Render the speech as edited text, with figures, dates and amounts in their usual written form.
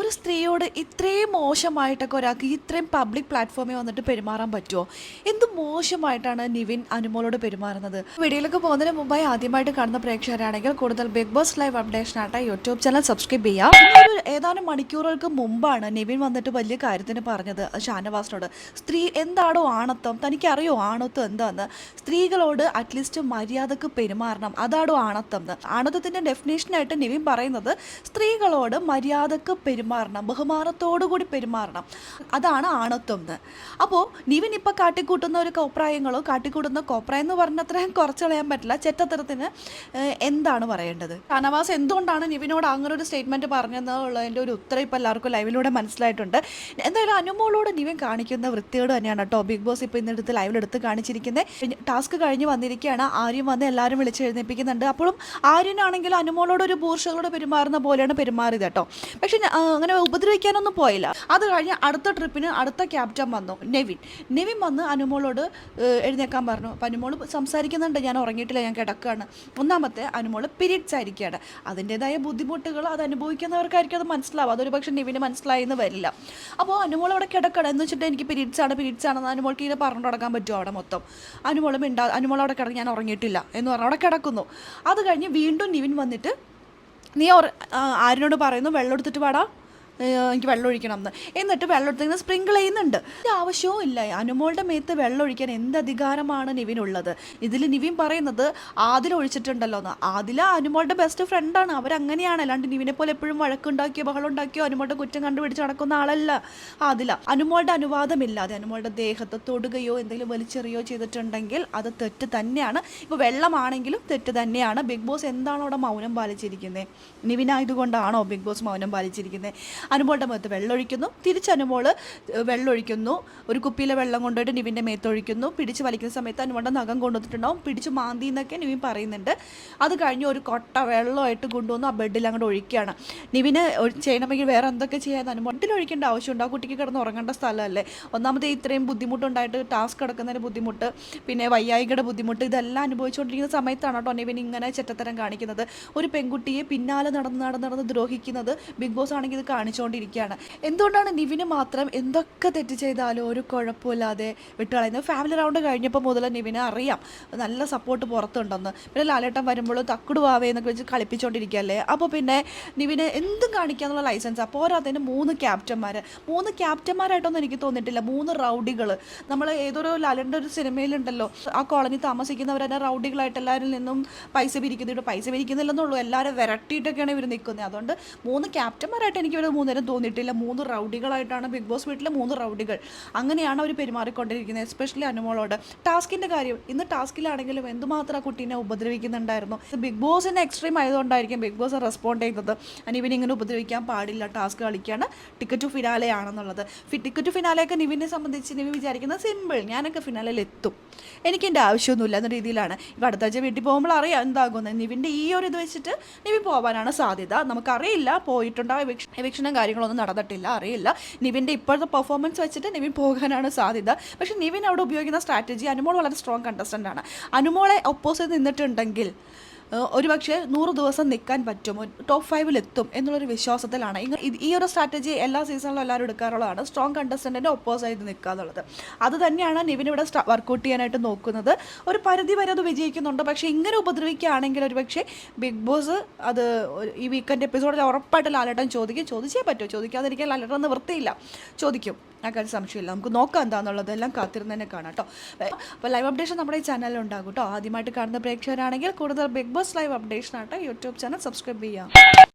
ഒരു സ്ത്രീയോട് ഇത്രയും മോശമായിട്ടൊക്കെ ഒരാൾക്ക് ഇത്രയും പബ്ലിക് പ്ലാറ്റ്ഫോമിൽ വന്നിട്ട് പെരുമാറാൻ പറ്റുമോ? എന്ത് മോശമായിട്ടാണ് നിവിൻ അനുമോളോട് പെരുമാറുന്നത്. വീഡിയോയിലേക്ക് പോകുന്നതിന് മുമ്പായി ആദ്യമായിട്ട് കാണുന്ന പ്രേക്ഷകരാണെങ്കിൽ കൂടുതൽ ബിഗ് ബോസ് ലൈവ് അപ്ഡേഷനായിട്ട് യൂട്യൂബ് ചാനൽ സബ്സ്ക്രൈബ് ചെയ്യാം. ഏതാനും മണിക്കൂറുകൾക്ക് മുമ്പാണ് നിവിൻ വന്നിട്ട് വലിയ കാര്യത്തിന് പറഞ്ഞത് ഷാനവാസിനോട്. സ്ത്രീ എന്താണോ ആണത്വം, തനിക്കറിയോ ആണത്വം എന്താന്ന്? സ്ത്രീകളോട് അറ്റ്ലീസ്റ്റ് മര്യാദക്ക് പെരുമാറണം, അതാണോ ആണത്വം എന്ന്. ആണത്വത്തിൻ്റെ ഡെഫിനേഷനായിട്ട് നിവിൻ പറയുന്നത് സ്ത്രീകളോട് മര്യാദക്ക് പെരുമാറണം, ബഹുമാനത്തോടു കൂടി പെരുമാറണം, അതാണ് ആണത്വം എന്ന്. അപ്പോൾ നിവിൻ ഇപ്പോൾ കാട്ടിക്കൂട്ടുന്ന ഒരു കോപ്രായങ്ങളോ കാട്ടിക്കൂട്ടുന്ന കോപ്രായം എന്ന് പറഞ്ഞത്രയും കുറച്ച് കളയാൻ പറ്റില്ല. ചെറ്റത്തരത്തിന് എന്താണ് പറയേണ്ടത്? ഷാനവാസ് എന്തുകൊണ്ടാണ് നിവിനോട് അങ്ങനെ ഒരു സ്റ്റേറ്റ്മെൻറ്റ് പറഞ്ഞതെന്നുള്ളതിൻ്റെ ഒരു ഉത്തരം ഇപ്പോൾ എല്ലാവർക്കും ലൈവിലൂടെ മനസ്സിലായിട്ടുണ്ട്. എന്തായാലും അനുമോളോട് നിവിൻ കാണിക്കുന്ന വൃത്തിയോട് തന്നെയാണ് കേട്ടോ ബിഗ് ബോസ് ഇപ്പോൾ ഇന്നെടുത്ത് ലൈവിലെടുത്ത് കാണിച്ചിരിക്കുന്നത്. ടാസ്ക് കഴിഞ്ഞ് വന്നിരിക്കുകയാണ്. ആര്യം വന്ന് എല്ലാവരും വിളിച്ച് എഴുന്നേൽപ്പിക്കുന്നുണ്ട്. അപ്പോഴും ആര്യനാണെങ്കിലും അനുമോളോട് ഒരു ബൂർഷകളോട് പെരുമാറുന്ന പോലെയാണ് പെരുമാറിയത് കേട്ടോ. പക്ഷെ അങ്ങനെ ഉപദ്രവിക്കാനൊന്നും പോയില്ല. അത് കഴിഞ്ഞ് അടുത്ത ട്രിപ്പിന് അടുത്ത ക്യാപ്റ്റൻ വന്നു നെവിൻ വന്ന് അനുമോളോട് എഴുന്നേക്കാൻ പറഞ്ഞു. അപ്പോൾ അനുമോള് സംസാരിക്കുന്നുണ്ട്, ഞാൻ ഉറങ്ങിയിട്ടില്ല, ഞാൻ കിടക്കുകയാണ്. ഒന്നാമത്തെ അനുമോള് പീരീഡ്സ് ആയിരിക്കുകയാണ്. അതിൻ്റെതായ ബുദ്ധിമുട്ടുകൾ അത് അനുഭവിക്കുന്നവർക്കായിരിക്കും അത് മനസ്സിലാവും. അതൊരു പക്ഷേ നെവിന് മനസ്സിലായെന്ന് വരില്ല. അപ്പോൾ അനുമോൾ അവിടെ കിടക്കണം എന്ന് വെച്ചിട്ട് എനിക്ക് പീരീഡ്സ് ആണെന്ന് അനുമോൾക്ക് ഇങ്ങനെ പറഞ്ഞു തുടങ്ങാൻ പറ്റുമോ? അവിടെ മൊത്തം അനുമോൾ അവിടെ കിടന്ന് ഞാൻ ഉറങ്ങിയിട്ടില്ല എന്ന് പറഞ്ഞ് അവിടെ കിടക്കുന്നു. അത് കഴിഞ്ഞ് വീണ്ടും നിവിൻ വന്നിട്ട് നീ ആരിനോട് പറയുന്നു വെള്ളം എടുത്തിട്ട് വാടാ, എനിക്ക് വെള്ളം ഒഴിക്കണം എന്ന്. എന്നിട്ട് വെള്ളം എടുത്തിങ്ങനെ സ്പ്രിങ്കിൾ ചെയ്യുന്നുണ്ട്. ഇത് ആവശ്യവും ഇല്ല. അനുമോളുടെ മേത്ത് വെള്ളം ഒഴിക്കാൻ എന്ത് അധികാരമാണ് നിവിനുള്ളത്? ഇതിൽ നിവിൻ പറയുന്നത് ആദില ഒഴിച്ചിട്ടുണ്ടല്ലോ എന്ന്. ആദില അനുമോളുടെ ബെസ്റ്റ് ഫ്രണ്ടാണ്, അവരങ്ങനെയാണ്. അല്ലാണ്ട് നിവിനെ പോലെ എപ്പോഴും വഴക്കുണ്ടാക്കിയോ ബഹളം ഉണ്ടാക്കിയോ അനുമോളുടെ കുറ്റം കണ്ടുപിടിച്ച് നടക്കുന്ന ആളല്ല ആദില. അനുമോളുടെ അനുവാദമില്ലാതെ അനുമോളുടെ ദേഹത്ത് തൊടുകയോ എന്തെങ്കിലും വലിച്ചെറിയോ ചെയ്തിട്ടുണ്ടെങ്കിൽ അത് തെറ്റ് തന്നെയാണ്. ഇപ്പോൾ വെള്ളമാണെങ്കിലും തെറ്റ് തന്നെയാണ്. ബിഗ് ബോസ് എന്താണ് അവിടെ മൗനം പാലിച്ചിരിക്കുന്നത്? നിവിനായതുകൊണ്ടാണോ ബിഗ് ബോസ് മൗനം പാലിച്ചിരിക്കുന്നത്? അനുമോളുടെ മുഖത്ത് വെള്ളമൊഴിക്കുന്നു, തിരിച്ച് അനുമോള് വെള്ളമൊഴിക്കുന്നു, ഒരു കുപ്പിയിലെ വെള്ളം കൊണ്ടുപോയിട്ട് നിവിൻ്റെ മേത്തൊഴിക്കുന്നു. പിടിച്ച് വലിക്കുന്ന സമയത്ത് അനുമോളുടെ നഖം കൊണ്ടുവന്നിട്ടുണ്ടാവും, പിടിച്ച് മാന്തി എന്നൊക്കെ നിവിൻ പറയുന്നുണ്ട്. അത് കഴിഞ്ഞ് ഒരു കൊട്ട വെള്ളമായിട്ട് കൊണ്ടുവന്ന് ആ ബെഡിൽ അങ്ങോട്ട് ഒഴിക്കുകയാണ്. നിവിന് ചെയ്യണമെങ്കിൽ വേറെ എന്തൊക്കെ ചെയ്യാൻ അനുമോട്ടിൽ ഒഴിക്കേണ്ട ആവശ്യമുണ്ട്? ആ കുട്ടിക്ക് കിടന്ന് ഉറങ്ങേണ്ട സ്ഥലമല്ലേ? ഒന്നാമത് ഇത്രയും ബുദ്ധിമുട്ടുണ്ടായിട്ട് ടാസ്ക് കിടക്കുന്നതിന് ബുദ്ധിമുട്ട്, പിന്നെ വയ്യായികയുടെ ബുദ്ധിമുട്ട്, ഇതെല്ലാം അനുഭവിച്ചുകൊണ്ടിരിക്കുന്ന സമയത്താണ് കേട്ടോ നിവിൻ ഇങ്ങനെ ചെറ്റത്തരം കാണിക്കുന്നത്. ഒരു പെൺകുട്ടിയെ പിന്നാലെ നടന്ന് ദ്രോഹിക്കുന്നത് ബിഗ് ബോസ് ആണെങ്കിൽ ഇത് കാണിച്ചുകൊണ്ടിരിക്കുകയാണ്. എന്തുകൊണ്ടാണ് നിവിന് മാത്രം എന്തൊക്കെ തെറ്റ് ചെയ്താലും ഒരു കുഴപ്പമില്ലാതെ വിട്ടുകളയുന്നത്? ഫാമിലി റൗണ്ട് കഴിഞ്ഞപ്പോൾ മുതൽ നിവിനെ അറിയാം നല്ല സപ്പോർട്ട് പുറത്തുണ്ടെന്ന്. പിന്നെ ലാലേട്ടൻ വരുമ്പോൾ തക്കുടുവാവേ എന്നൊക്കെ വെച്ച് കളിപ്പിച്ചുകൊണ്ടിരിക്കുകയല്ലേ. അപ്പോൾ പിന്നെ നിവിന് എന്തും കാണിക്കാന്നുള്ള ലൈസൻസ്. അപ്പോൾ അതിന് 3 ക്യാപ്റ്റന്മാരായിട്ടൊന്നും എനിക്ക് തോന്നിയിട്ടില്ല. 3 റൗഡികൾ. നമ്മൾ ഏതൊരു ലാലേട്ടൻ്റെ ഒരു സിനിമയിലുണ്ടല്ലോ, ആ കോളനി താമസിക്കുന്നവരെന്നെ റൗഡികളായിട്ട് എല്ലാവരിൽ നിന്നും പൈസ പിരിക്കുന്നില്ലെന്നുള്ളൂ, എല്ലാവരും വിരട്ടിയിട്ടൊക്കെയാണ് ഇവർ നിൽക്കുന്നത്. അതുകൊണ്ട് 3 ക്യാപ്റ്റന്മാരായിട്ട് എനിക്ക് ഇവർ 3 തോന്നിയിട്ടില്ല. 3 റൗഡികളായിട്ടാണ് ബിഗ് ബോസ് വീട്ടിലെ 3 റൗഡികൾ. അങ്ങനെയാണ് അവർ പെരുമാറിക്കൊണ്ടിരിക്കുന്നത്. എസ്പെഷ്യലി അനുമോളോട്. ടാസ്കിൻ്റെ കാര്യം, ഇന്ന് ടാസ്കിലാണെങ്കിലും എന്തുമാത്രം ആ കുട്ടീനെ ഉപദ്രവിക്കുന്നുണ്ടായിരുന്നു. ബിഗ് ബോസിന് എക്സ്ട്രീം ആയതുകൊണ്ടായിരിക്കും ബിഗ് ബോസ് റെസ്പോണ്ട് ചെയ്തത്. നിവിൻ ഇങ്ങനെ ഉപദ്രവിക്കാൻ പാടില്ല, ടാസ്ക് കളിക്കുകയാണ്, ടിക്കറ്റ് ടു ഫിനാലെ ആണെന്നുള്ളത്. ടിക്കറ്റ് ടു ഫിനാലെയൊക്കെ നിവിനെ സംബന്ധിച്ച് നിവിൻ വിചാരിക്കുന്നത് സിമ്പിൾ, ഞാനൊക്കെ ഫിനാലയിൽ എത്തും, എനിക്കെൻ്റെ ആവശ്യമൊന്നുമില്ല എന്ന രീതിയിലാണ്. ഇപ്പോൾ അടുത്താഴ്ച വീട്ടിൽ പോകുമ്പോൾ അറിയാം എന്താകുന്നത്. നിവിൻ്റെ ഈ ഒരു ഇത് വെച്ചിട്ട് നിവിൻ പോകാനാണ് സാധ്യത. നമുക്കറിയില്ല, പോയിട്ടുണ്ടോ എവിക്ഷനും കാര്യങ്ങളൊന്നും നടന്നിട്ടില്ല, അറിയില്ല. നിവിൻ്റെ ഇപ്പോഴത്തെ പെർഫോമൻസ് വെച്ചിട്ട് നിവിൻ പോകാനാണ് സാധ്യത. പക്ഷേ നിവിൻ അവിടെ ഉപയോഗിക്കുന്ന സ്ട്രാറ്റജി, അനുമോൾ വളരെ സ്ട്രോങ് കണ്ടസ്റ്റൻ്റ് ആണ്. അനുമോളെ ഒപ്പോസ് ചെയ്ത് നിന്നിട്ടുണ്ടെങ്കിൽ ഒരു പക്ഷേ 100 ദിവസം നിൽക്കാൻ പറ്റും, ടോപ്പ് 5 എത്തും എന്നുള്ളൊരു വിശ്വാസത്തിലാണ്. ഈ ഒരു സ്ട്രാറ്റജി എല്ലാ സീസണിലും എല്ലാവരും എടുക്കാറുള്ളതാണ്, സ്ട്രോങ് കണ്ടസ്റ്റൻറ്റിൻ്റെ ഒപ്പോസ് ചെയ്ത് നിൽക്കുക എന്നുള്ളത്. അത് തന്നെയാണ് നിവിൻ ഇവിടെ വർക്കൗട്ട് ചെയ്യാനായിട്ട് നോക്കുന്നത്. ഒരു പരിധി വരെ അത് വിജയിക്കുന്നുണ്ട്. പക്ഷേ ഇങ്ങനെ ഉപദ്രവിക്കുകയാണെങ്കിൽ ഒരു പക്ഷേ ബിഗ് ബോസ് അത് ഈ വീക്കെൻഡ് എപ്പിസോഡിൽ ഉറപ്പായിട്ട് ലാലേട്ടൻ ചോദിച്ചേ പറ്റുമോ? ചോദിക്കാതിരിക്കാൻ ലാലേട്ടൻ നിവൃത്തിയില്ല, ചോദിക്കും. ആ കാര്യം സംശയമില്ല. നമുക്ക് നോക്കാം എന്താണെന്നുള്ളത്, എല്ലാം കാത്തിരുന്ന് തന്നെ കാണാം കേട്ടോ. അപ്പോൾ ലൈവ് അപ്ഡേഷൻ നമ്മുടെ ഈ ചാനലിൽ ഉണ്ടാകും കേട്ടോ. ആദ്യമായിട്ട് കാണുന്ന പ്രേക്ഷകരാണെങ്കിൽ കൂടുതൽ ബിഗ് ബോസ് ലൈവ് അപ്ഡേഷനായിട്ട് യൂട്യൂബ് ചാനൽ സബ്സ്ക്രൈബ് ചെയ്യാം.